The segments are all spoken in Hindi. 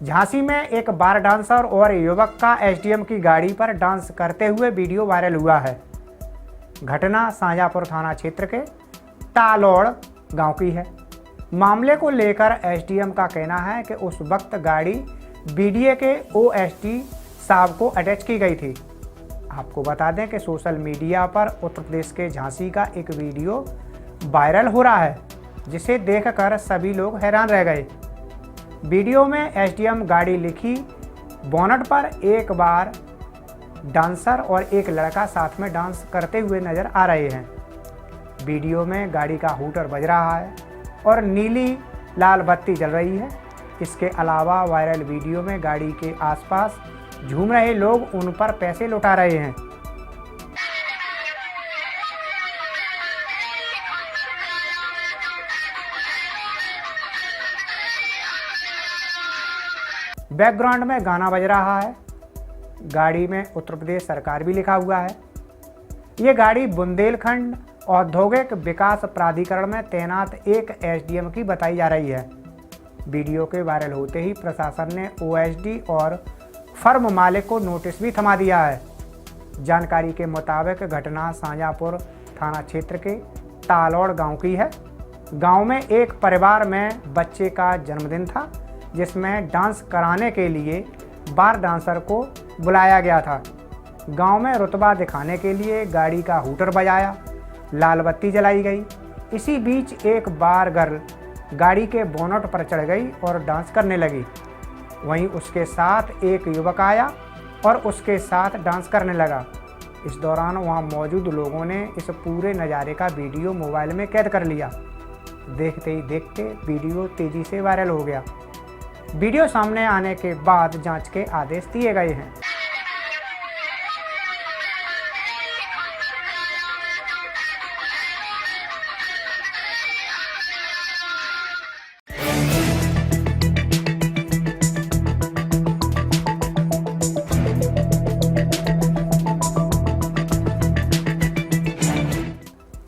झांसी में एक बार डांसर और युवक का एसडीएम की गाड़ी पर डांस करते हुए वीडियो वायरल हुआ है। घटना शाहजहांपुर थाना क्षेत्र के तालौड़ गांव की है। मामले को लेकर एसडीएम का कहना है कि उस वक्त गाड़ी बीडीए के ओएसडी साहब को अटैच की गई थी। आपको बता दें कि सोशल मीडिया पर उत्तर प्रदेश के झांसी का एक वीडियो वायरल हो रहा है, जिसे देखकर सभी लोग हैरान रह गए। वीडियो में एसडीएम गाड़ी लिखी बोनट पर एक बार डांसर और एक लड़का साथ में डांस करते हुए नजर आ रहे हैं। वीडियो में गाड़ी का हूटर बज रहा है और नीली लाल बत्ती जल रही है। इसके अलावा वायरल वीडियो में गाड़ी के आसपास झूम रहे लोग उन पर पैसे लुटा रहे हैं। बैकग्राउंड में गाना बज रहा है। गाड़ी में उत्तर प्रदेश सरकार भी लिखा हुआ है। ये गाड़ी बुंदेलखंड औद्योगिक विकास प्राधिकरण में तैनात एक एसडीएम की बताई जा रही है। वीडियो के वायरल होते ही प्रशासन ने ओएसडी और फर्म मालिक को नोटिस भी थमा दिया है। जानकारी के मुताबिक घटना शाहजहांपुर थाना क्षेत्र के तालौड़ गांव की है। गांव में एक परिवार में बच्चे का जन्मदिन था, जिसमें डांस कराने के लिए बार डांसर को बुलाया गया था। गांव में रुतबा दिखाने के लिए गाड़ी का हूटर बजाया, लाल बत्ती जलाई गई। इसी बीच एक बार गर्ल गाड़ी के बोनट पर चढ़ गई और डांस करने लगी। वहीं उसके साथ एक युवक आया और उसके साथ डांस करने लगा। इस दौरान वहां मौजूद लोगों ने इस पूरे नज़ारे का वीडियो मोबाइल में कैद कर लिया। देखते ही देखते वीडियो तेजी से वायरल हो गया। वीडियो सामने आने के बाद जांच के आदेश दिए गए हैं।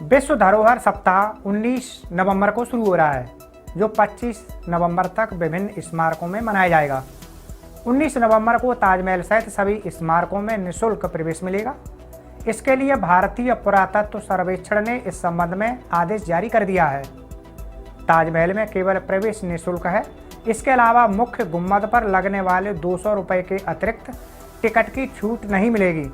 विश्व धरोहर सप्ताह 19 नवंबर को शुरू हो रहा है, जो 25 नवंबर तक विभिन्न स्मारकों में मनाया जाएगा। 19 नवंबर को ताजमहल सहित सभी स्मारकों में निःशुल्क प्रवेश मिलेगा। इसके लिए भारतीय पुरातत्व सर्वेक्षण ने इस संबंध में आदेश जारी कर दिया है। ताजमहल में केवल प्रवेश निःशुल्क है। इसके अलावा मुख्य गुम्बद पर लगने वाले 200 रुपये के अतिरिक्त टिकट की छूट नहीं मिलेगी।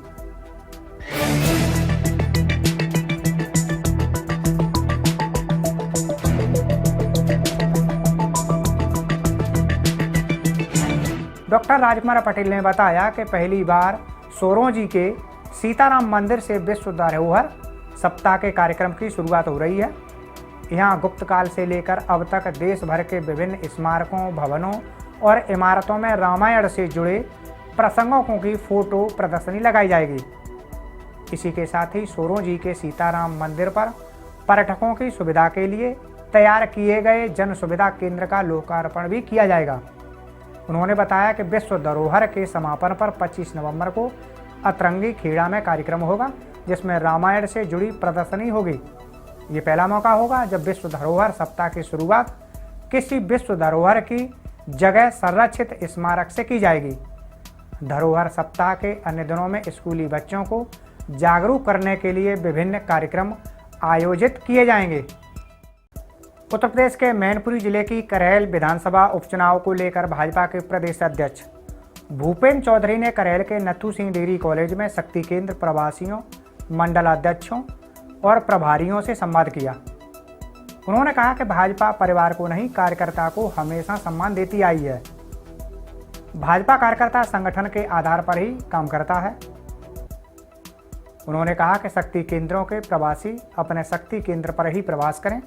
डॉक्टर राजकुमार पटेल ने बताया कि पहली बार सोरोंजी के सीताराम मंदिर से विश्व धरोहर सप्ताह के कार्यक्रम की शुरुआत हो रही है। यहाँ गुप्त काल से लेकर अब तक देश भर के विभिन्न स्मारकों, भवनों और इमारतों में रामायण से जुड़े प्रसंगों की फोटो प्रदर्शनी लगाई जाएगी। इसी के साथ ही सोरोंजी के सीताराम मंदिर पर पर्यटकों की सुविधा के लिए तैयार किए गए जन सुविधा केंद्र का लोकार्पण भी किया जाएगा। उन्होंने बताया कि विश्व धरोहर के समापन पर 25 नवंबर को अतरंगी खेड़ा में कार्यक्रम होगा, जिसमें रामायण से जुड़ी प्रदर्शनी होगी। ये पहला मौका होगा जब विश्व धरोहर सप्ताह की शुरुआत किसी विश्व धरोहर की जगह संरक्षित स्मारक से की जाएगी। धरोहर सप्ताह के अन्य दिनों में स्कूली बच्चों को जागरूक करने के लिए विभिन्न कार्यक्रम आयोजित किए जाएंगे। उत्तर प्रदेश के मैनपुरी जिले की करेल विधानसभा उपचुनाव को लेकर भाजपा के प्रदेश अध्यक्ष भूपेंद्र चौधरी ने करेल के नथू सिंह डिग्री कॉलेज में शक्ति केंद्र प्रवासियों, मंडलाध्यक्षों और प्रभारियों से संवाद किया। उन्होंने कहा कि भाजपा परिवार को नहीं, कार्यकर्ता को हमेशा सम्मान देती आई है। भाजपा कार्यकर्ता संगठन के आधार पर ही काम करता है। उन्होंने कहा कि शक्ति केंद्रों के प्रवासी अपने शक्ति केंद्र पर ही प्रवास करें।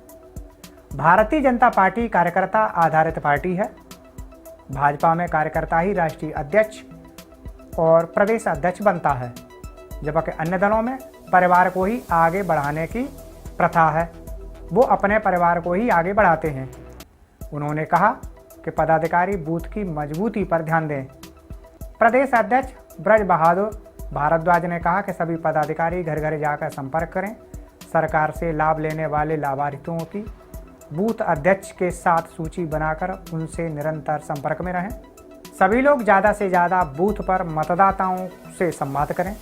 भारतीय जनता पार्टी कार्यकर्ता आधारित पार्टी है। भाजपा में कार्यकर्ता ही राष्ट्रीय अध्यक्ष और प्रदेश अध्यक्ष बनता है, जबकि अन्य दलों में परिवार को ही आगे बढ़ाने की प्रथा है। वो अपने परिवार को ही आगे बढ़ाते हैं। उन्होंने कहा कि पदाधिकारी बूथ की मजबूती पर ध्यान दें। प्रदेश अध्यक्ष ब्रज बहादुर भारद्वाज ने कहा कि सभी पदाधिकारी घर घर जाकर संपर्क करें। सरकार से लाभ लेने वाले लाभार्थियों की बूथ अध्यक्ष के साथ सूची बनाकर उनसे निरंतर संपर्क में रहें। सभी लोग ज़्यादा से ज़्यादा बूथ पर मतदाताओं से संवाद करें।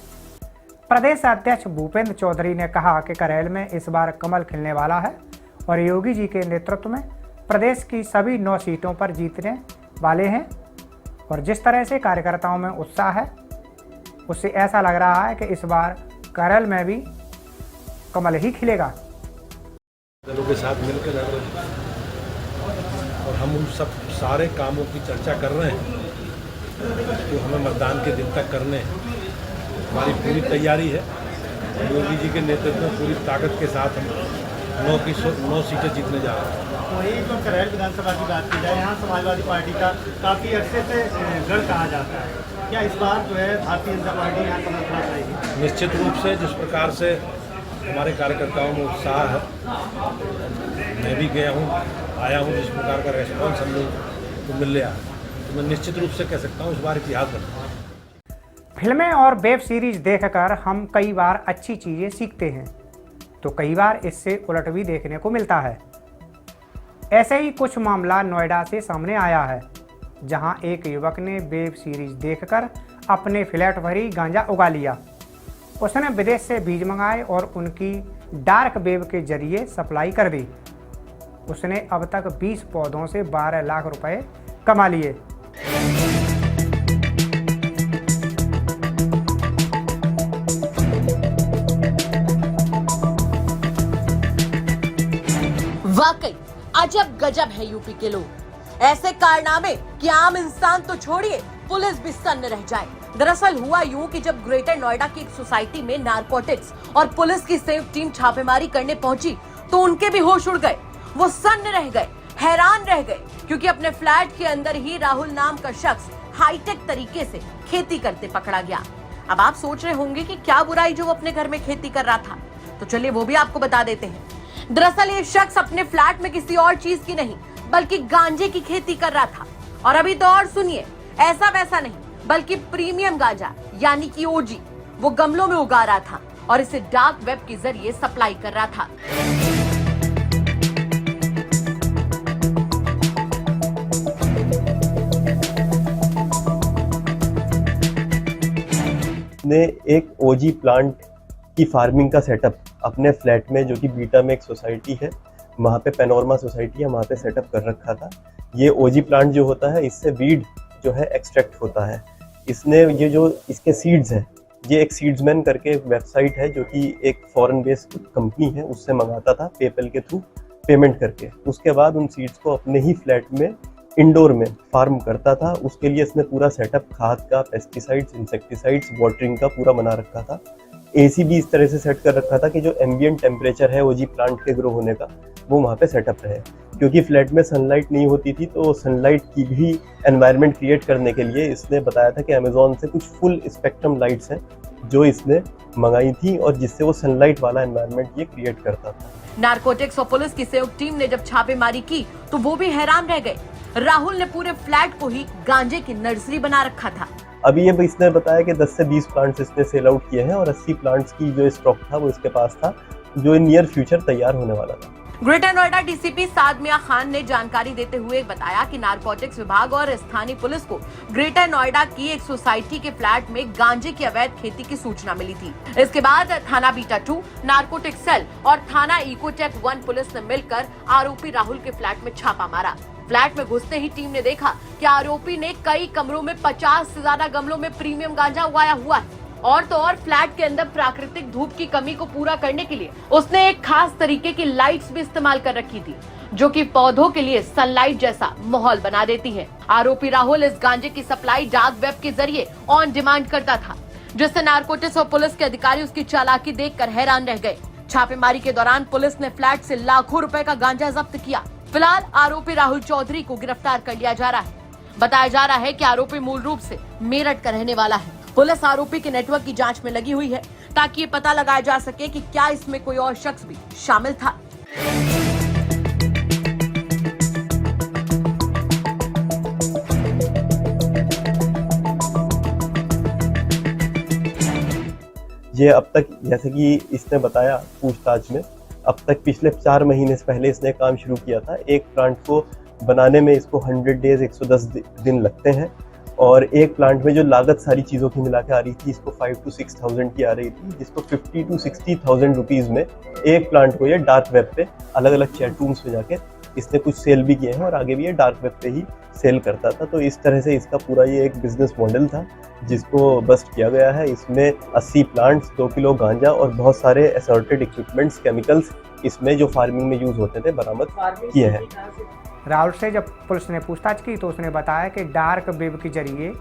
प्रदेश अध्यक्ष भूपेंद्र चौधरी ने कहा कि करेल में इस बार कमल खिलने वाला है और योगी जी के नेतृत्व में प्रदेश की सभी 9 सीटों पर जीतने वाले हैं। और जिस तरह से कार्यकर्ताओं में उत्साह है, उससे ऐसा लग रहा है कि इस बार करेल में भी कमल ही खिलेगा। दलों के साथ मिलकर लड़ रहे हैं और हम उन सब सारे कामों की चर्चा कर रहे हैं जो हमें मतदान के दिन तक करने हैं। हमारी पूरी तैयारी है। योगी जी के नेतृत्व में पूरी ताकत के साथ हम 9 सीटें जीतने जा रहे हैं। वही तो करेल विधानसभा की बात की जाए, यहाँ समाजवादी पार्टी का काफ़ी अरसे से गढ़ कहा जाता है। क्या इस बार जो है भारतीय जनता पार्टी यहाँ कमल खिला पाएगी? निश्चित रूप से जिस प्रकार से हमारे कार्यकर्ताओं में उत्साह है, मैं भी गया हूँ, आया हूँ, जिस प्रकार का रेस्पॉन्स हम लोग को मिल रहा है, तो मैं निश्चित रूप से कह सकता हूँ इस बार इतिहास बना। फिल्में और वेब सीरीज देखकर हम कई बार अच्छी चीज़ें सीखते हैं, तो कई बार इससे उलट भी देखने को मिलता है। ऐसे ही कुछ मामला नोएडा से सामने आया है, जहां एक युवक ने वेब सीरीज देखकर अपने फ्लैट भर ही गांजा उगा लिया। उसने विदेश से बीज मंगाए और उनकी डार्क वेब के जरिए सप्लाई कर दी। उसने अब तक 20 पौधों से 12 लाख रुपए कमा लिए। वाकई अजब गजब है यूपी के लोग। ऐसे कारनामे कि आम इंसान तो छोड़िए, पुलिस भी सन्न रह जाए। दरअसल हुआ यूं कि जब ग्रेटर नोएडा की एक सोसाइटी में नारकोटिक्स और पुलिस की संयुक्त टीम छापेमारी करने पहुंची तो उनके भी होश उड़ गए। वो सन्न रह गए, हैरान रह गए, क्योंकि अपने फ्लैट के अंदर ही राहुल नाम का शख्स हाईटेक तरीके से खेती करते पकड़ा गया। अब आप सोच रहे होंगे कि क्या बुराई जो वो अपने घर में खेती कर रहा था, तो चलिए वो भी आपको बता देते हैं। दरअसल ये शख्स अपने फ्लैट में किसी और चीज की नहीं बल्कि गांजे की खेती कर रहा था। और अभी तो और सुनिए, ऐसा वैसा नहीं बल्कि प्रीमियम गांजा यानी कि ओजी वो गमलों में उगा रहा था और इसे डार्क वेब के जरिए सप्लाई कर रहा था। ने एक ओजी प्लांट की फार्मिंग का सेटअप अपने फ्लैट में, जो कि बीटा में एक सोसाइटी है, वहाँ पे पेनोरमा सोसाइटी है, वहाँ पे सेटअप कर रखा था। ये ओजी प्लांट जो होता है, इससे वीड जो है एक्सट्रैक्ट होता है। इसने ये जो इसके सीड्स हैं, ये एक सीड्समैन करके एक वेबसाइट है जो कि एक फॉरेन बेस्ड कंपनी है, उससे मंगाता था पेपल के थ्रू पेमेंट करके। उसके बाद उन सीड्स को अपने ही फ्लैट में इंडोर में फार्म करता था। उसके लिए इसने पूरा सेटअप खाद का, पेस्टिसाइड्स, इंसेक्टिसाइड्स, वाटरिंग का पूरा बना रखा था। एसी भी इस तरह से सेट कर रखा था कि जो एम्बिएंट टेम्परेचर है ओजी प्लांट के ग्रो होने का, वो वहाँ पे सेटअप रहे। क्योंकि फ्लैट में सनलाइट नहीं होती थी, तो सनलाइट की भी एनवायरनमेंट क्रिएट करने के लिए इसने बताया था कि अमेजोन से कुछ फुल स्पेक्ट्रम लाइट्स हैं जो इसने मंगाई थी और जिससे वो सनलाइट वाला एनवायरनमेंट ये क्रिएट करता था। नारकोटिक्स और पुलिस की संयुक्त टीम ने जब छापेमारी की तो वो भी हैरान रह गए। राहुल ने पूरे फ्लैट को ही गांजे की नर्सरी बना रखा था। अभी ये इसने बताया कि 10 से 20 प्लांट्स इसने सेल आउट किए हैं और 80 प्लांट्स की जो स्टॉक था वो इसके पास था, जो नियर फ्यूचर तैयार होने वाला था। ग्रेटर नोएडा डीसीपी सादमिया खान ने जानकारी देते हुए बताया कि नारकोटिक्स विभाग और स्थानीय पुलिस को ग्रेटर नोएडा की एक सोसाइटी के फ्लैट में गांजे की अवैध खेती की सूचना मिली थी। इसके बाद थाना बीटा 2, नारकोटिक्स सेल और थाना इकोटेक 1 पुलिस ने मिलकर आरोपी राहुल के फ्लैट में छापा मारा। फ्लैट में घुसते ही टीम ने देखा कि आरोपी ने कई कमरों में 50 से ज्यादा गमलों में प्रीमियम गांजा उगाया हुआ है। और तो और फ्लैट के अंदर प्राकृतिक धूप की कमी को पूरा करने के लिए उसने एक खास तरीके की लाइट्स भी इस्तेमाल कर रखी थी, जो कि पौधों के लिए सनलाइट जैसा माहौल बना देती है। आरोपी राहुल इस गांजे की सप्लाई डार्क वेब के जरिए ऑन डिमांड करता था, जिससे नारकोटिक्स और पुलिस के अधिकारी उसकी चालाकी देखकर हैरान रह गए। छापेमारी के दौरान पुलिस ने फ्लैट से लाखों रुपए का गांजा जब्त किया। फिलहाल आरोपी राहुल चौधरी को गिरफ्तार कर लिया जा रहा है। बताया जा रहा है कि आरोपी मूल रूप से मेरठ का रहने वाला है। पुलिस आरोपी के नेटवर्क की जांच में लगी हुई है ताकि ये पता लगाया जा सके कि क्या इसमें कोई और शख्स भी शामिल था। ये अब तक, जैसे कि इसने बताया पूछताछ में, अब तक पिछले 4 महीने से पहले इसने काम शुरू किया था। एक प्लांट को बनाने में इसको 100 डेज 110 दिन लगते हैं और एक प्लांट में जो लागत सारी चीज़ों की मिला के आ रही थी, इसको 5 to 6,000 की आ रही थी, जिसको 50 to 60,000 रुपीज़ में एक प्लांट को ये डार्क वेब पे अलग अलग चैट रूम्स में जाके इसने कुछ सेल भी किए हैं और आगे भी ये डार्क वेब पे ही सेल करता था। तो इस तरह से इसका पूरा ये एक बिजनेस मॉडल था जिसको बस्ट किया गया है। इसमें 80 प्लांट्स, 2 किलो गांजा और बहुत सारे असॉर्टेड इक्विपमेंट्स, केमिकल्स इसमें जो फार्मिंग में यूज़ होते थे बरामद किए हैं। राहुल से जब पुलिस ने पूछताछ की तो उसने बताया कि डार्क वेब के जरिए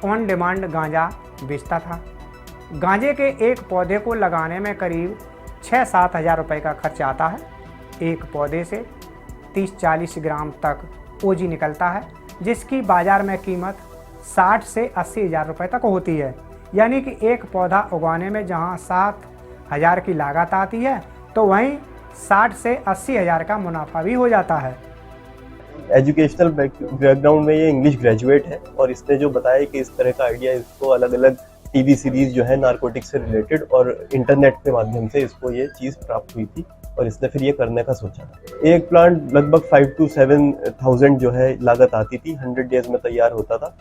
ऑन डिमांड गांजा बेचता था। गांजे के एक पौधे को लगाने में करीब 6-7 हज़ार रुपये का खर्च आता है। एक पौधे से 30-40 ग्राम तक ओजी निकलता है, जिसकी बाज़ार में कीमत 60 से 80 हज़ार रुपये तक होती है। यानी कि एक पौधा उगाने में जहां 7 हज़ार की लागत आती है तो वहीं 60 से 80 हज़ार का मुनाफा भी हो जाता है। एजुकेशनल बैकग्राउंड में ये इंग्लिश ग्रेजुएट है और इसने जो बताया कि इस तरह का आइडिया इसको अलग अलग टीवी सीरीज जो है नारकोटिक्स से रिलेटेड और इंटरनेट के माध्यम से इसको ये चीज़ प्राप्त हुई थी और इसने फिर ये करने का सोचा। एक प्लांट लगभग 5 to 7,000 जो है लागत आती थी, 100 डेज में तैयार होता था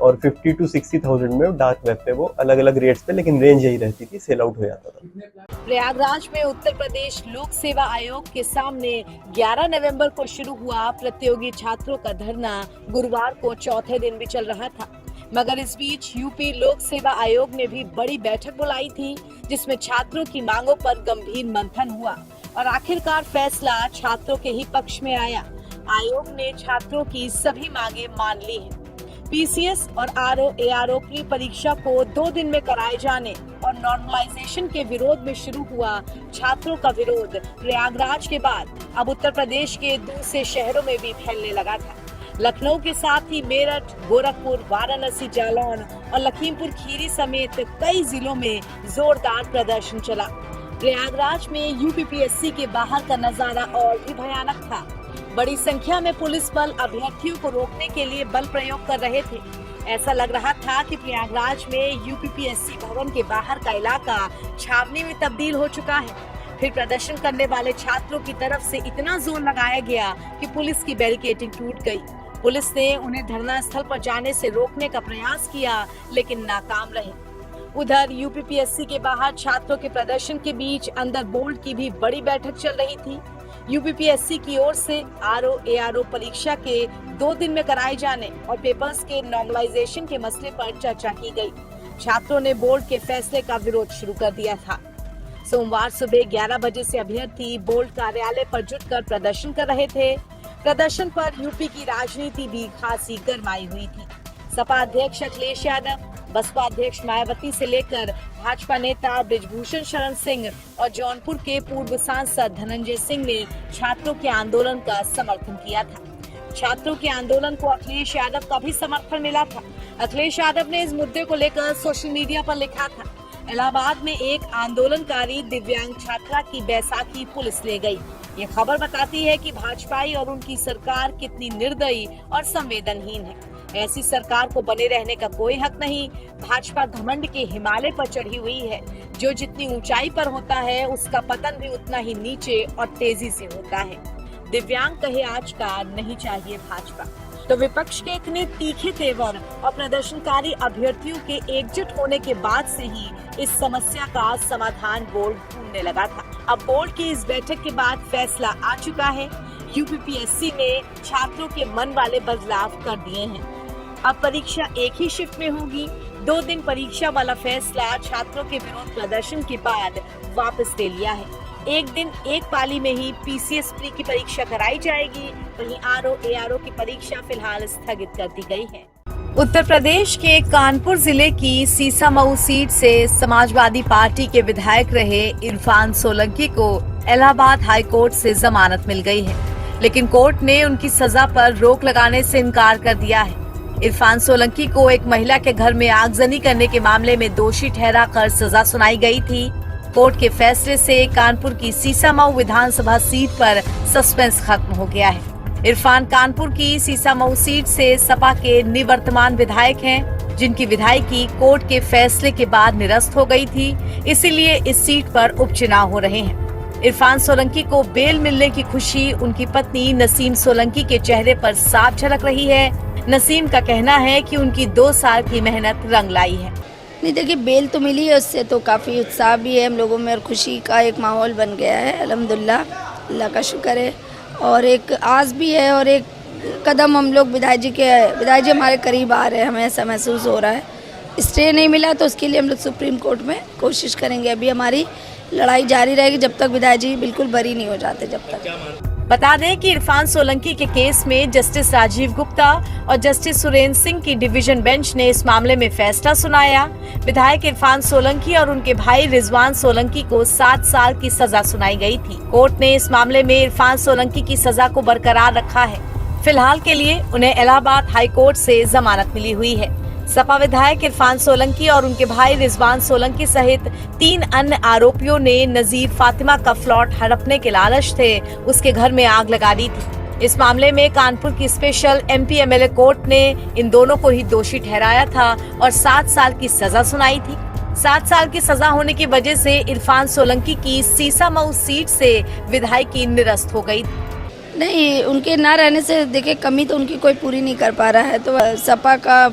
और 50 to 60,000 में डार्क वेब पे वो अलग अलग रेट्स पे, लेकिन रेंज यही रहती थी, सेल आउट हो जाता था। प्रयागराज में उत्तर प्रदेश लोक सेवा आयोग के सामने 11 नवंबर को शुरू हुआ प्रतियोगी छात्रों का धरना गुरुवार को चौथे दिन भी चल रहा था। मगर इस बीच यूपी लोक सेवा आयोग ने भी बड़ी बैठक बुलाई थी, जिसमें छात्रों की मांगों पर गंभीर मंथन हुआ और आखिरकार फैसला छात्रों के ही पक्ष में आया। आयोग ने छात्रों की सभी मांगे मान ली हैं। पीसीएस और आरओ प्री परीक्षा को 2 दिन में कराए जाने और नॉर्मलाइजेशन के विरोध में शुरू हुआ छात्रों का विरोध प्रयागराज के बाद अब उत्तर प्रदेश के दूसरे शहरों में भी फैलने लगा था। लखनऊ के साथ ही मेरठ, गोरखपुर, वाराणसी, जालौन और लखीमपुर खीरी समेत कई जिलों में जोरदार प्रदर्शन चला। प्रयागराज में यूपीपीएससी के बाहर का नजारा और भी भयानक था। बड़ी संख्या में पुलिस बल अभ्यर्थियों को रोकने के लिए बल प्रयोग कर रहे थे। ऐसा लग रहा था कि प्रयागराज में यूपीपीएससी भवन के बाहर का इलाका छावनी में तब्दील हो चुका है। फिर प्रदर्शन करने वाले छात्रों की तरफ से इतना जोर लगाया गया कि पुलिस की बैरिकेडिंग टूट गई। पुलिस ने उन्हें धरना स्थल पर जाने से रोकने का प्रयास किया, लेकिन नाकाम रहे। उधर यूपीपीएससी के बाहर छात्रों के प्रदर्शन के बीच अंदर बोर्ड की भी बड़ी बैठक चल रही थी। यूपीपीएससी की ओर से आरओ परीक्षा के 2 दिन में कराए जाने और पेपर्स के नॉर्मलाइजेशन के मसले पर चर्चा की गई। छात्रों ने बोर्ड के फैसले का विरोध शुरू कर दिया था। सोमवार सुबह 11 बजे से अभ्यर्थी बोर्ड कार्यालय पर जुटकर प्रदर्शन कर रहे थे। प्रदर्शन पर यूपी की राजनीति भी खासी गरमाई हुई थी। सपा अध्यक्ष अखिलेश यादव, बसपा अध्यक्ष मायावती से लेकर भाजपा नेता बृजभूषण शरण सिंह और जौनपुर के पूर्व सांसद धनंजय सिंह ने छात्रों के आंदोलन का समर्थन किया था। छात्रों के आंदोलन को अखिलेश यादव का भी समर्थन मिला था। अखिलेश यादव ने इस मुद्दे को लेकर सोशल मीडिया पर लिखा था, इलाहाबाद में एक आंदोलनकारी दिव्यांग छात्रा की बैसाखी पुलिस ले गई। ये खबर बताती है कि भाजपाई और उनकी सरकार कितनी निर्दयी और संवेदनहीन है। ऐसी सरकार को बने रहने का कोई हक नहीं। भाजपा घमंड के हिमालय पर चढ़ी हुई है। जो जितनी ऊंचाई पर होता है उसका पतन भी उतना ही नीचे और तेजी से होता है। दिव्यांग कहे आज का नहीं चाहिए भाजपा। तो विपक्ष के इतने तीखे तेवर और प्रदर्शनकारी अभ्यर्थियों के एकजुट होने के बाद से ही इस समस्या का समाधान बोर्ड ढूंढने लगा था। अब बोर्ड की इस बैठक के बाद फैसला आ चुका है। यूपीपीएससी ने छात्रों के मन वाले बदलाव कर दिए हैं। अब परीक्षा एक ही शिफ्ट में होगी। 2 दिन परीक्षा वाला फैसला छात्रों के विरोध प्रदर्शन के बाद वापस ले लिया है। एक दिन एक पाली में ही पीसीएस प्री की परीक्षा कराई जाएगी। वहीं आरओ की परीक्षा फिलहाल स्थगित कर दी गई है। उत्तर प्रदेश के कानपुर जिले की सीसामऊ सीट से समाजवादी पार्टी के विधायक रहे इरफान सोलंकी को इलाहाबाद हाई कोर्ट से जमानत मिल गई है, लेकिन कोर्ट ने उनकी सजा पर रोक लगाने से इनकार कर दिया है। इरफान सोलंकी को एक महिला के घर में आगजनी करने के मामले में दोषी ठहराकर सजा सुनाई गई थी। कोर्ट के फैसले से कानपुर की सीसामऊ विधानसभा सीट पर सस्पेंस खत्म हो गया है। इरफान कानपुर की सीसामऊ सीट से सपा के निवर्तमान विधायक हैं, जिनकी विधायकी कोर्ट के फैसले के बाद निरस्त हो गई थी। इसीलिए इस सीट पर उपचुनाव हो रहे हैं। इरफान सोलंकी को बेल मिलने की खुशी उनकी पत्नी नसीम सोलंकी के चेहरे पर साफ झलक रही है। नसीम का कहना है कि उनकी 2 साल की मेहनत रंग लाई है। नहीं देखिए, बेल तो मिली है, उससे तो काफ़ी उत्साह भी है हम लोगों में और खुशी का एक माहौल बन गया है। अल्हम्दुलिल्लाह, अल्लाह का शुक्र है। और एक आस भी है और एक कदम हम लोग विधायक जी हमारे करीब आ रहे हैं, हमें ऐसा महसूस हो रहा है। स्टे नहीं मिला तो उसके लिए हम लोग सुप्रीम कोर्ट में कोशिश करेंगे। अभी हमारी लड़ाई जारी रहेगी जब तक विधायक जी बिल्कुल बरी नहीं हो जाते। जब तक बता दें कि इरफान सोलंकी के केस में जस्टिस राजीव गुप्ता और जस्टिस सुरेंद्र सिंह की डिवीजन बेंच ने इस मामले में फैसला सुनाया। विधायक इरफान सोलंकी और उनके भाई रिजवान सोलंकी को 7 साल की सजा सुनाई गई थी। कोर्ट ने इस मामले में इरफान सोलंकी की सजा को बरकरार रखा है। फिलहाल के लिए उन्हें इलाहाबाद हाई कोर्ट से जमानत मिली हुई है। सपा विधायक इरफान सोलंकी और उनके भाई रिजवान सोलंकी सहित 3 अन्य आरोपियों ने नजीर फातिमा का प्लॉट हड़पने के लालच थे उसके घर में आग लगा दी थी। इस मामले में कानपुर की स्पेशल MP MLA कोर्ट ने इन दोनों को ही दोषी ठहराया था और 7 साल की सजा सुनाई थी। 7 साल की सजा होने की वजह से इरफान सोलंकी की सीसामऊ सीट से विधायकी निरस्त हो गई। नहीं, उनके ना रहने से देखिए कमी तो उनकी कोई पूरी नहीं कर पा रहा है। तो सपा का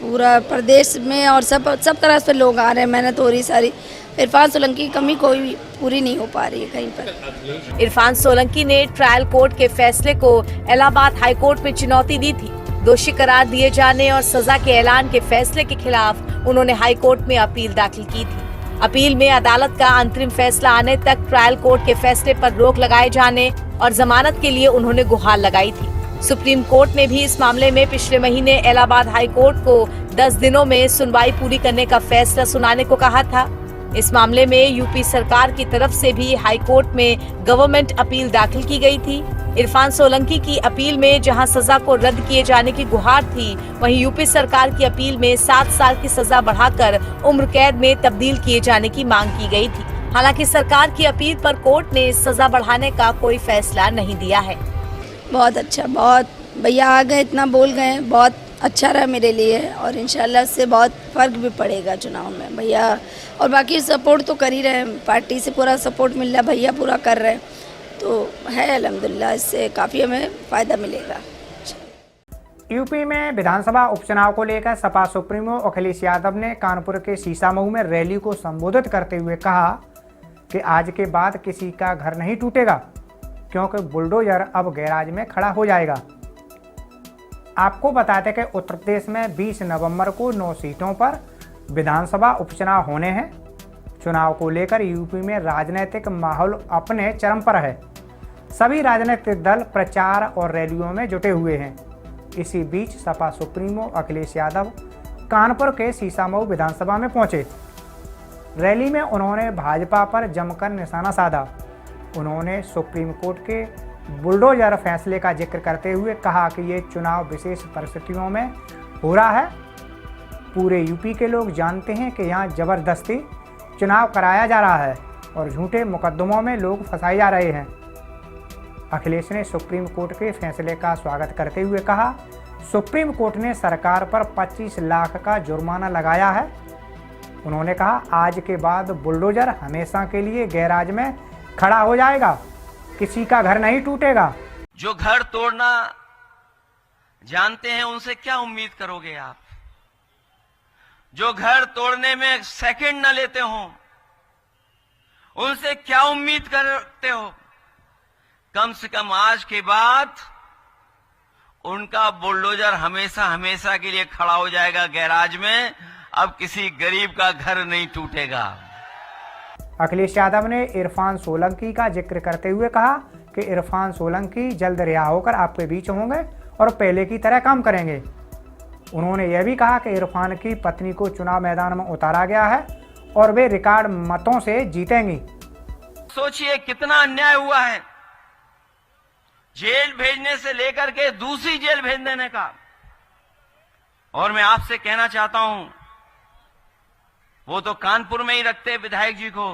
पूरा प्रदेश में और सब तरह से लोग आ रहे हैं, मेहनत हो रही सारी। इरफान सोलंकी की कमी कोई पूरी नहीं हो पा रही है कहीं पर। इरफान सोलंकी ने ट्रायल कोर्ट के फैसले को इलाहाबाद हाई कोर्ट में चुनौती दी थी। दोषी करार दिए जाने और सजा के ऐलान के फैसले के खिलाफ उन्होंने हाई कोर्ट में अपील दाखिल की थी। अपील में अदालत का अंतरिम फैसला आने तक ट्रायल कोर्ट के फैसले पर रोक लगाए जाने और जमानत के लिए उन्होंने गुहार लगाई थी। सुप्रीम कोर्ट ने भी इस मामले में पिछले महीने इलाहाबाद हाई कोर्ट को 10 दिनों में सुनवाई पूरी करने का फैसला सुनाने को कहा था। इस मामले में यूपी सरकार की तरफ से भी हाई कोर्ट में गवर्नमेंट अपील दाखिल की गई थी। इरफान सोलंकी की अपील में जहां सजा को रद्द किए जाने की गुहार थी, वहीं यूपी सरकार की अपील में 7 साल की सजा बढ़ाकर उम्र कैद में तब्दील किए जाने की मांग की गई थी। हालांकि सरकार की अपील पर कोर्ट ने सजा बढ़ाने का कोई फैसला नहीं दिया है। बहुत अच्छा, बहुत भैया आ गए, इतना बोल गए, बहुत अच्छा रहा मेरे लिए और इंशाल्लाह इससे बहुत फ़र्क भी पड़ेगा चुनाव में। भैया और बाकी सपोर्ट तो कर ही रहे हैं, पार्टी से पूरा सपोर्ट मिल रहा है, भैया पूरा कर रहे हैं, तो है अल्हम्दुलिल्लाह, इससे काफ़ी हमें फ़ायदा मिलेगा। यूपी में विधानसभा उपचुनाव को लेकर सपा सुप्रीमो अखिलेश यादव ने कानपुर के सीसामऊ में रैली को संबोधित करते हुए कहा कि आज के बाद किसी का घर नहीं टूटेगा, क्योंकि बुलडोजर अब गैराज में खड़ा हो जाएगा। आपको बताते कि उत्तर प्रदेश में 20 नवंबर को 9 सीटों पर विधानसभा उपचुनाव होने हैं। चुनाव को लेकर यूपी में राजनीतिक माहौल अपने चरम पर है। सभी राजनीतिक दल प्रचार और रैलियों में जुटे हुए हैं। इसी बीच सपा सुप्रीमो अखिलेश यादव कानपुर के सीसामऊ विधानसभा में पहुंचे। रैली में उन्होंने भाजपा पर जमकर निशाना साधा। उन्होंने सुप्रीम कोर्ट के बुलडोजर फैसले का जिक्र करते हुए कहा कि ये चुनाव विशेष परिस्थितियों में हो रहा है। पूरे यूपी के लोग जानते हैं कि यहाँ जबरदस्ती चुनाव कराया जा रहा है और झूठे मुकदमों में लोग फंसाए जा रहे हैं। अखिलेश ने सुप्रीम कोर्ट के फैसले का स्वागत करते हुए कहा, सुप्रीम कोर्ट ने सरकार पर 25 लाख का जुर्माना लगाया है। उन्होंने कहा, आज के बाद बुलडोजर हमेशा के लिए गैराज में खड़ा हो जाएगा, किसी का घर नहीं टूटेगा। जो घर तोड़ना जानते हैं उनसे क्या उम्मीद करोगे आप? जो घर तोड़ने में सेकंड न लेते हो उनसे क्या उम्मीद करते हो? कम से कम आज के बाद उनका बुलडोजर हमेशा हमेशा के लिए खड़ा हो जाएगा गैराज में। अब किसी गरीब का घर नहीं टूटेगा। अखिलेश यादव ने इरफान सोलंकी का जिक्र करते हुए कहा कि इरफान सोलंकी जल्द रिहा होकर आपके बीच होंगे और पहले की तरह काम करेंगे। उन्होंने यह भी कहा कि इरफान की पत्नी को चुनाव मैदान में उतारा गया है और वे रिकॉर्ड मतों से जीतेंगी। सोचिए कितना अन्याय हुआ है, जेल भेजने से लेकर के दूसरी जेल भेज देने का। और मैं आपसे कहना चाहता हूं, वो तो कानपुर में ही रखते विधायक जी को,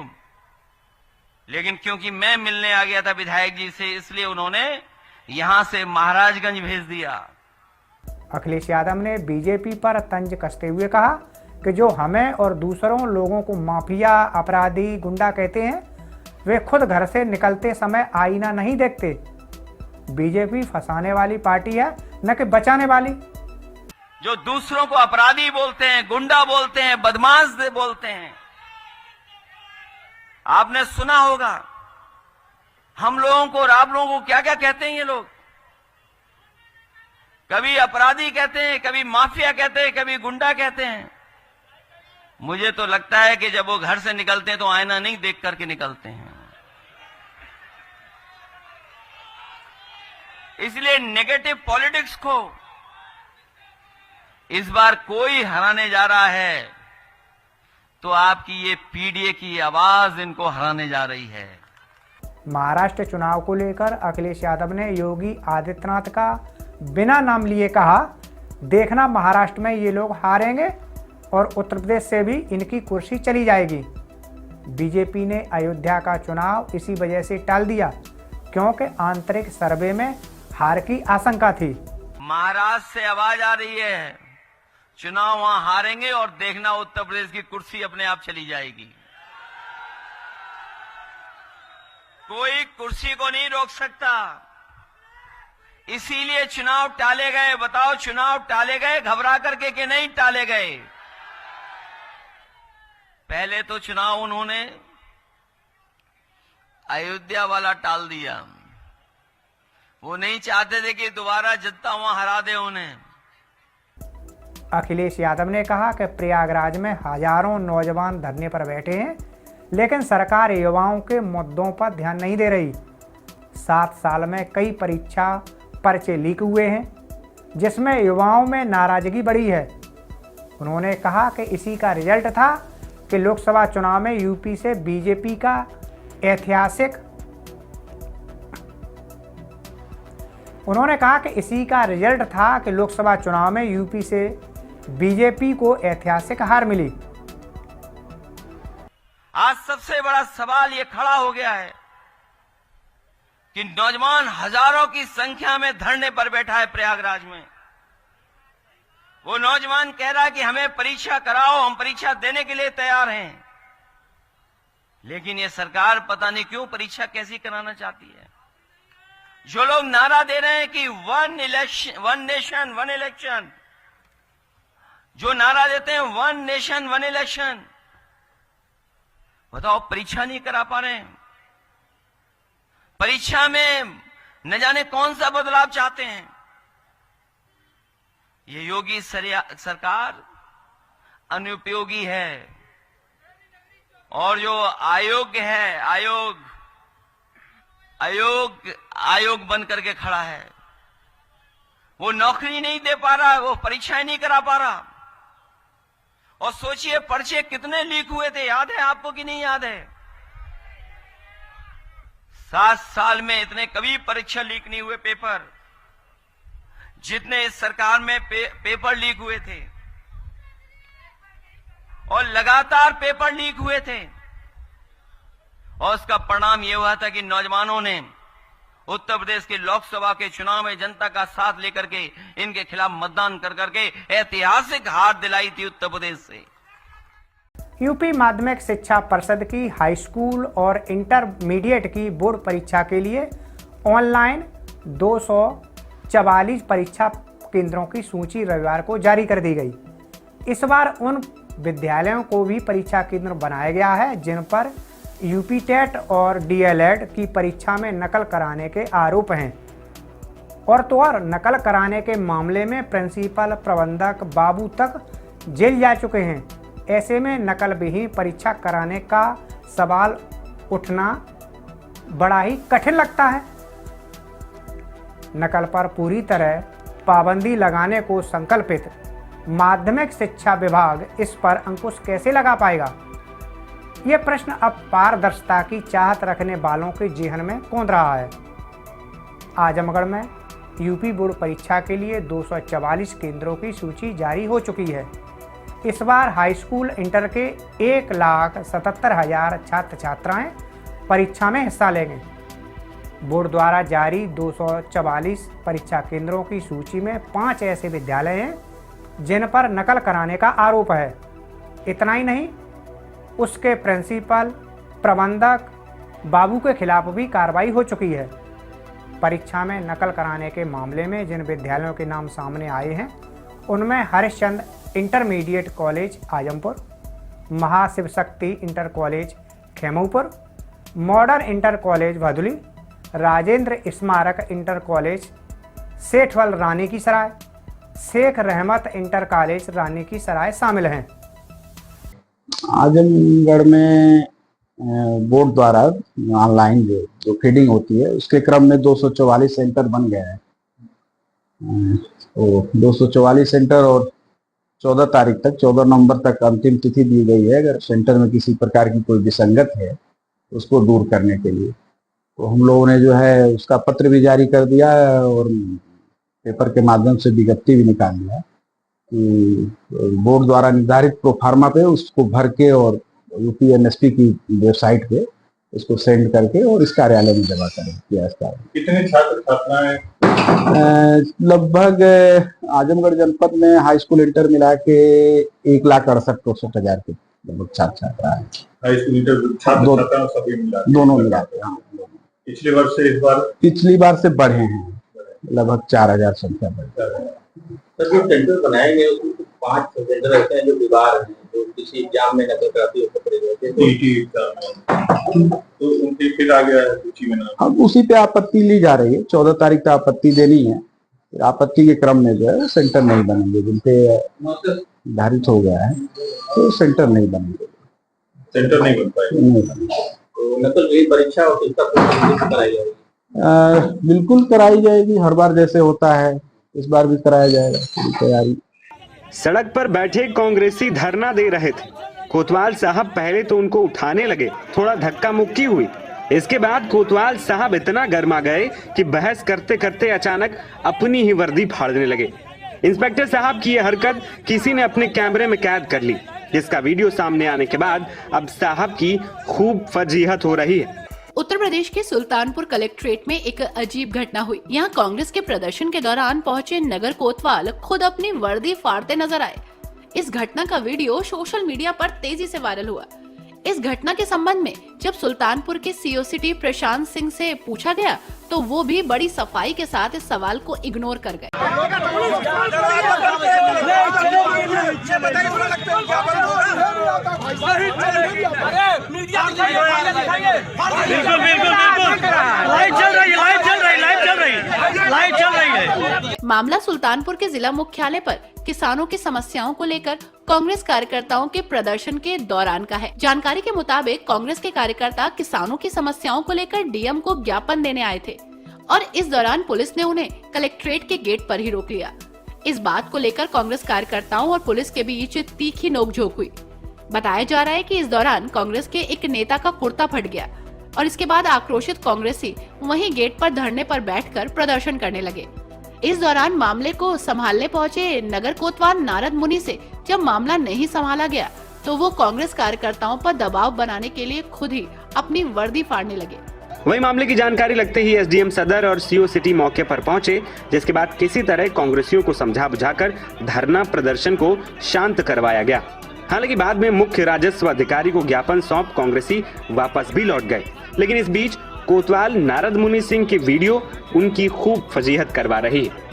लेकिन क्योंकि मैं मिलने आ गया था विधायक जी से, इसलिए उन्होंने यहां से महाराजगंज भेज दिया। अखिलेश यादव ने बीजेपी पर तंज कसते हुए कहा कि जो हमें और दूसरों लोगों को माफिया, अपराधी, गुंडा कहते हैं, वे खुद घर से निकलते समय आईना नहीं देखते। बीजेपी फंसाने वाली पार्टी है, न कि बचाने वाली। जो दूसरों को अपराधी बोलते हैं, गुंडा बोलते हैं, बदमाश बोलते हैं। आपने सुना होगा हम लोगों को और आप लोगों को क्या क्या कहते हैं ये लोग। कभी अपराधी कहते हैं, कभी माफिया कहते हैं, कभी गुंडा कहते हैं। मुझे तो लगता है कि जब वो घर से निकलते हैं तो आईना नहीं देख करके निकलते हैं। इसलिए नेगेटिव पॉलिटिक्स को इस बार कोई हराने जा रहा है तो आपकी ये पीडीए की आवाज इनको हराने जा रही है। महाराष्ट्र चुनाव को लेकर अखिलेश यादव ने योगी आदित्यनाथ का बिना नाम लिए कहा, देखना महाराष्ट्र में ये लोग हारेंगे और उत्तर प्रदेश से भी इनकी कुर्सी चली जाएगी। बीजेपी ने अयोध्या का चुनाव इसी वजह से टाल दिया क्योंकि आंतरिक सर्वे में हार की आशंका थी। महाराष्ट्र से आवाज आ रही है चुनाव वहां हारेंगे और देखना उत्तर प्रदेश की कुर्सी अपने आप चली जाएगी। कोई कुर्सी को नहीं रोक सकता, इसीलिए चुनाव टाले गए। बताओ चुनाव टाले गए घबरा करके कि नहीं टाले गए? पहले तो चुनाव उन्होंने अयोध्या वाला टाल दिया। वो नहीं चाहते थे कि दोबारा जनता वहां हरा दे उन्हें। अखिलेश यादव ने कहा कि प्रयागराज में हजारों नौजवान धरने पर बैठे हैं, लेकिन सरकार युवाओं के मुद्दों पर ध्यान नहीं दे रही। 7 साल में कई परीक्षा पर्चे लीक हुए हैं जिसमें युवाओं में नाराजगी बढ़ी है। उन्होंने कहा कि इसी का रिजल्ट था कि लोकसभा चुनाव में यूपी से बीजेपी का ऐतिहासिक को ऐतिहासिक हार मिली। आज सबसे बड़ा सवाल ये खड़ा हो गया है कि नौजवान हजारों की संख्या में धरने पर बैठा है प्रयागराज में। वो नौजवान कह रहा है कि हमें परीक्षा कराओ, हम परीक्षा देने के लिए तैयार हैं। लेकिन ये सरकार पता नहीं क्यों परीक्षा कैसी कराना चाहती है। जो लोग नारा दे रहे हैं कि वन नेशन वन इलेक्शन, जो नारा देते हैं 1 नेशन 1 इलेक्शन, बताओ परीक्षा नहीं करा पा रहे हैं। परीक्षा में न जाने कौन सा बदलाव चाहते हैं। ये योगी सरकार अनुपयोगी है और जो अयोग्य है, आयोग बन करके खड़ा है। वो नौकरी नहीं दे पा रहा, वो परीक्षाएं नहीं करा पा रहा। और सोचिए पर्चे कितने लीक हुए थे, याद है आपको कि नहीं याद है? 7 साल में इतने कभी परीक्षा लीक नहीं हुए पेपर जितने इस सरकार में पेपर लीक हुए थे। और लगातार पेपर लीक हुए थे और उसका परिणाम यह हुआ था कि नौजवानों ने उत्तर प्रदेश के लोकसभा के चुनाव में जनता का साथ लेकर के इनके खिलाफ मतदान कर करके ऐतिहासिक हार दिलाई थी उत्तर प्रदेश से। यूपी माध्यमिक शिक्षा परिषद की हाई स्कूल और इंटरमीडिएट की बोर्ड परीक्षा के लिए ऑनलाइन 244 परीक्षा केंद्रों की सूची रविवार को जारी कर दी गई। इस बार उन विद्यालयों को भी परीक्षा केंद्र बनाया गया है जिन पर यूपी टेट और डीएलएड की परीक्षा में नकल कराने के आरोप हैं। और तो और नकल कराने के मामले में प्रिंसिपल प्रबंधक बाबू तक जेल जा चुके हैं। ऐसे में नकल विहीन परीक्षा कराने का सवाल उठना बड़ा ही कठिन लगता है। नकल पर पूरी तरह पाबंदी लगाने को संकल्पित माध्यमिक शिक्षा विभाग इस पर अंकुश कैसे लगा पाएगा? ये प्रश्न अब पारदर्शिता की चाहत रखने वालों के जेहन में कौंध रहा है। आजमगढ़ में यूपी बोर्ड परीक्षा के लिए 244 केंद्रों की सूची जारी हो चुकी है। इस बार हाई स्कूल इंटर के 1,77,000 छात्र छात्राएं परीक्षा में हिस्सा लेंगे। बोर्ड द्वारा जारी 244 परीक्षा केंद्रों की सूची में 5 ऐसे विद्यालय हैं जिन पर नकल कराने का आरोप है। इतना ही नहीं, उसके प्रिंसिपल, प्रबंधक बाबू के खिलाफ भी कार्रवाई हो चुकी है। परीक्षा में नकल कराने के मामले में जिन विद्यालयों के नाम सामने आए हैं उनमें Harishchandra intermediate college Azampur, Mahashiv Shakti inter college Khemupur, modern inter college Bhaduli, Rajendra Smarak inter college सेठवल रानी की सराय, शेख रहमत इंटर कॉलेज रानी की सराय शामिल हैं। आजमगढ़ में बोर्ड द्वारा ऑनलाइन जो फीडिंग होती है उसके क्रम में 244 सेंटर बन गए हैं। तो 244 सेंटर और 14 तारीख तक 14 नवंबर तक अंतिम तिथि दी गई है। अगर सेंटर में किसी प्रकार की कोई विसंगत है उसको दूर करने के लिए, तो हम लोगों ने जो है उसका पत्र भी जारी कर दिया और पेपर के माध्यम से विज्ञप्ति भी निकाल दिया कि बोर्ड द्वारा निर्धारित प्रोफार्मा पे उसको भर के और यूपीएनएसपी की वेबसाइट पे इसको सेंड करके और इस कार्यालय में जमा करें किया। कितने छात्र छात्राएं? लगभग आजमगढ़ जनपद में हाई स्कूल इंटर मिला के 1,68,64,000 के लगभग छात्र छात्रा है। हाई स्कूल इंटर छात्र छात्राओं सभी मिला दोनों मिला के। हाँ, पिछले वर्ष से इस बार? पिछली बार से बढ़े हैं, लगभग 4,000 संख्या बढ़ी। सर जो सेंटर बनाए गए उसमें 5 सेंटर ऐसे हैं जो दीवार हैं, जो किसी एग्जाम में नकल कराती है पकड़े गए तो उनकी फिर आ गया सूची में नाम। अब उसी पे आपत्ति ली जा रही है। 14 तारीख तक आपत्ति देनी है। आपत्ति के क्रम में जो है सेंटर नहीं बनेंगे, जिनपे निर्धारित हो गया है तो सेंटर नहीं बनेंगे। सेंटर नहीं बन पाएगा। नहीं बनेंगे। तो नकल रही परीक्षा और इसका कराई जाएगी? बिल्कुल कराई जाएगी, हर बार जैसे होता है इस बार भी कराया जाएगा। तैयारी। सड़क पर बैठे कांग्रेसी धरना दे रहे थे। कोतवाल साहब पहले तो उनको उठाने लगे, थोड़ा धक्का मुक्की हुई। इसके बाद कोतवाल साहब इतना गर्मा गए कि बहस करते करते अचानक अपनी ही वर्दी फाड़ने लगे। इंस्पेक्टर साहब की यह हरकत किसी ने अपने कैमरे में कैद कर ली, जिसका वीडियो सामने आने के बाद अब साहब की खूब फजीहत हो रही है। उत्तर प्रदेश के सुल्तानपुर कलेक्ट्रेट में एक अजीब घटना हुई। यहाँ कांग्रेस के प्रदर्शन के दौरान पहुंचे नगर कोतवाल खुद अपनी वर्दी फाड़ते नजर आए। इस घटना का वीडियो सोशल मीडिया पर तेजी से वायरल हुआ। इस घटना के संबंध में जब सुल्तानपुर के सीओ सिटी प्रशांत सिंह से पूछा गया तो वो भी बड़ी सफाई के साथ इस सवाल को इग्नोर कर गए। मामला सुल्तानपुर के जिला मुख्यालय पर किसानों की समस्याओं को लेकर कांग्रेस कार्यकर्ताओं के प्रदर्शन के दौरान का है। जानकारी के मुताबिक कांग्रेस के कार्यकर्ता किसानों की समस्याओं को लेकर डीएम को ज्ञापन देने आए थे और इस दौरान पुलिस ने उन्हें कलेक्ट्रेट के गेट पर ही रोक लिया। इस बात को लेकर कांग्रेस कार्यकर्ताओं और पुलिस के बीच तीखी नोकझोंक हुई। बताया जा रहा है कि इस दौरान कांग्रेस के एक नेता का कुर्ता फट गया और इसके बाद आक्रोशित कांग्रेसी वहीं गेट पर धरने पर बैठकर प्रदर्शन करने लगे। इस दौरान मामले को संभालने पहुंचे नगर कोतवाल नारद मुनि से जब मामला नहीं संभाला गया तो वो कांग्रेस कार्यकर्ताओं पर दबाव बनाने के लिए खुद ही अपनी वर्दी फाड़ने लगे। वही मामले की जानकारी लगते ही एसडीएम सदर और सीओ सिटी मौके पर पहुंचे, जिसके बाद किसी तरह कांग्रेसियों को समझा बुझाकर धरना प्रदर्शन को शांत करवाया गया। हालांकि बाद में मुख्य राजस्व अधिकारी को ज्ञापन सौंप कांग्रेसी वापस भी लौट गए, लेकिन इस बीच कोतवाल नारद मुनि सिंह की वीडियो उनकी खूब फजीहत करवा रही है।